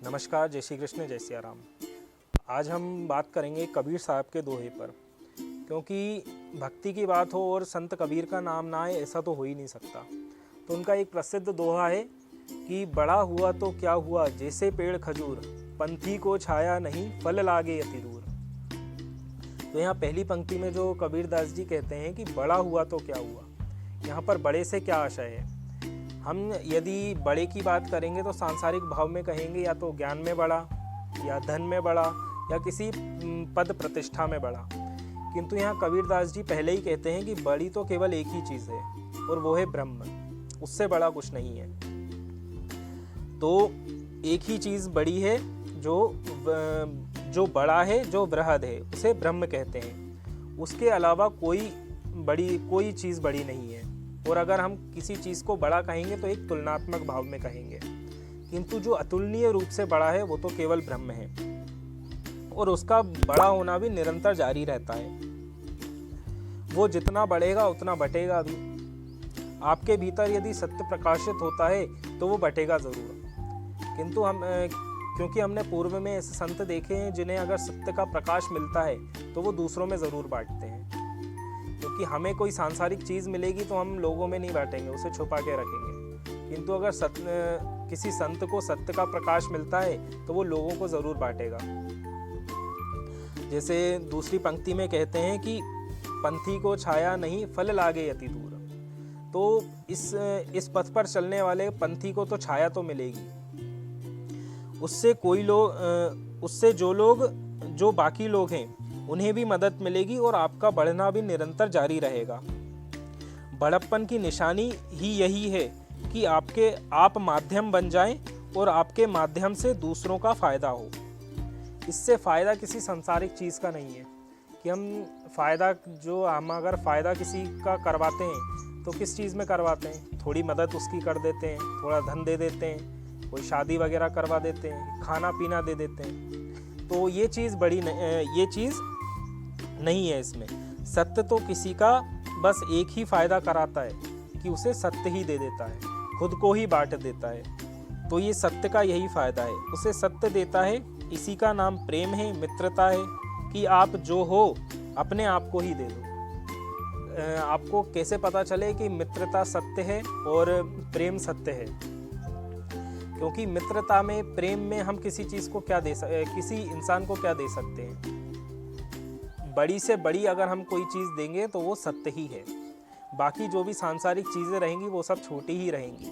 नमस्कार, जय श्री कृष्ण, जय सिया राम। आज हम बात करेंगे कबीर साहब के दोहे पर, क्योंकि भक्ति की बात हो और संत कबीर का नाम ना आए ऐसा तो हो ही नहीं सकता। तो उनका एक प्रसिद्ध दोहा है कि बड़ा हुआ तो क्या हुआ जैसे पेड़ खजूर, पंथी को छाया नहीं फल लागे अति दूर। तो यहाँ पहली पंक्ति में जो कबीर दास जी कहते हैं कि बड़ा हुआ तो क्या हुआ, यहाँ पर बड़े से क्या आशय है। हम यदि बड़े की बात करेंगे तो सांसारिक भाव में कहेंगे या तो ज्ञान में बड़ा, या धन में बड़ा, या किसी पद प्रतिष्ठा में बड़ा। किंतु यहाँ कबीरदास जी पहले ही कहते हैं कि बड़ी तो केवल एक ही चीज़ है और वो है ब्रह्म, उससे बड़ा कुछ नहीं है। तो एक ही चीज़ बड़ी है, जो बड़ा है, जो बृहद है, उसे ब्रह्म कहते हैं। उसके अलावा कोई चीज़ बड़ी नहीं है। और अगर हम किसी चीज़ को बड़ा कहेंगे तो एक तुलनात्मक भाव में कहेंगे, किंतु जो अतुलनीय रूप से बड़ा है वो तो केवल ब्रह्म है, और उसका बड़ा होना भी निरंतर जारी रहता है। वो जितना बढ़ेगा उतना बटेगा भी। आपके भीतर यदि सत्य प्रकाशित होता है तो वो बटेगा ज़रूर, किंतु क्योंकि हमने पूर्व में ऐसे संत देखे हैं जिन्हें अगर सत्य का प्रकाश मिलता है तो वो दूसरों में ज़रूर बांटते हैं। क्योंकि हमें कोई सांसारिक चीज़ मिलेगी तो हम लोगों में नहीं बांटेंगे, उसे छुपा के रखेंगे, किंतु अगर किसी संत को सत्य का प्रकाश मिलता है तो वो लोगों को ज़रूर बांटेगा। जैसे दूसरी पंक्ति में कहते हैं कि पंथी को छाया नहीं फल लागे अति दूर। तो इस पथ पर चलने वाले पंथी को तो छाया तो मिलेगी, उससे जो बाकी लोग हैं उन्हें भी मदद मिलेगी, और आपका बढ़ना भी निरंतर जारी रहेगा। बड़प्पन की निशानी ही यही है कि आप माध्यम बन जाएं और आपके माध्यम से दूसरों का फायदा हो। इससे फायदा किसी सांसारिक चीज़ का नहीं है कि हम अगर फ़ायदा किसी का करवाते हैं तो किस चीज़ में करवाते हैं, थोड़ी मदद उसकी कर देते हैं, थोड़ा धन दे देते हैं, कोई शादी वगैरह करवा देते हैं, खाना पीना दे देते हैं। तो ये चीज़ नहीं है। इसमें सत्य तो किसी का बस एक ही फायदा कराता है कि उसे सत्य ही दे देता है, खुद को ही बांट देता है। तो ये सत्य का यही फायदा है, उसे सत्य देता है। इसी का नाम प्रेम है, मित्रता है, कि आप जो हो अपने आप को ही दे दो। आपको कैसे पता चले कि मित्रता सत्य है और प्रेम सत्य है? क्योंकि मित्रता में, प्रेम में हम किसी इंसान को क्या दे सकते हैं? बड़ी से बड़ी अगर हम कोई चीज़ देंगे तो वो सत्य ही है। बाकी जो भी सांसारिक चीज़ें रहेंगी वो सब छोटी ही रहेंगी।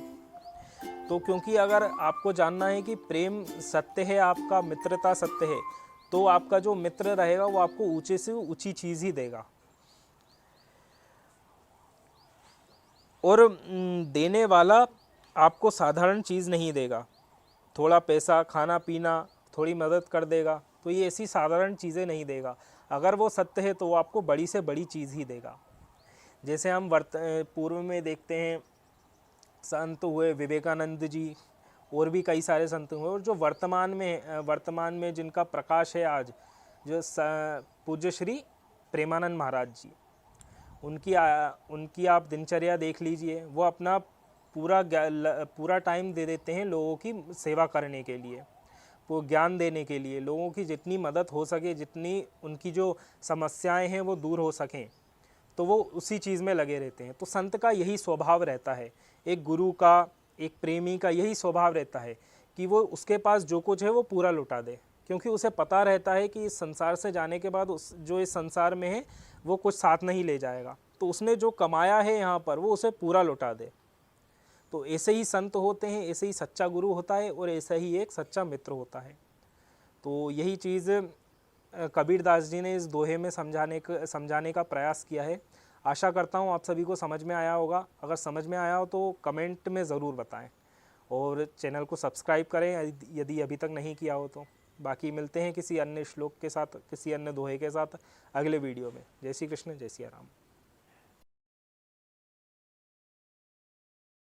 तो क्योंकि अगर आपको जानना है कि प्रेम सत्य है, आपका मित्रता सत्य है, तो आपका जो मित्र रहेगा वो आपको ऊंचे से ऊंची चीज़ ही देगा। और देने वाला आपको साधारण चीज़ नहीं देगा। थोड़ा पैसा, खाना पीना, थोड़ी मदद कर देगा, तो ये ऐसी साधारण चीज़ें नहीं देगा। अगर वो सत्य है तो वो आपको बड़ी से बड़ी चीज़ ही देगा। जैसे हम पूर्व में देखते हैं, संत हुए विवेकानंद जी, और भी कई सारे संत हुए, और जो वर्तमान में जिनका प्रकाश है आज, जो पूज्य श्री प्रेमानंद महाराज जी, उनकी आप दिनचर्या देख लीजिए। वो अपना पूरा टाइम दे देते हैं लोगों की सेवा करने के लिए, वो ज्ञान देने के लिए, लोगों की जितनी मदद हो सके, जितनी उनकी जो समस्याएं हैं वो दूर हो सकें, तो वो उसी चीज़ में लगे रहते हैं। तो संत का यही स्वभाव रहता है, एक गुरु का, एक प्रेमी का यही स्वभाव रहता है कि वो उसके पास जो कुछ है वो पूरा लुटा दे, क्योंकि उसे पता रहता है कि इस संसार से जाने के बाद जो इस संसार में है वो कुछ साथ नहीं ले जाएगा। तो उसने जो कमाया है यहाँ पर वो उसे पूरा लुटा दे। तो ऐसे ही संत होते हैं, ऐसे ही सच्चा गुरु होता है, और ऐसा ही एक सच्चा मित्र होता है। तो यही चीज़ कबीरदास जी ने इस दोहे में समझाने का प्रयास किया है। आशा करता हूँ आप सभी को समझ में आया होगा। अगर समझ में आया हो तो कमेंट में ज़रूर बताएं, और चैनल को सब्सक्राइब करें यदि अभी तक नहीं किया हो तो। बाकी मिलते हैं किसी अन्य श्लोक के साथ, किसी अन्य दोहे के साथ अगले वीडियो में। जय श्री कृष्ण, जय सिया राम।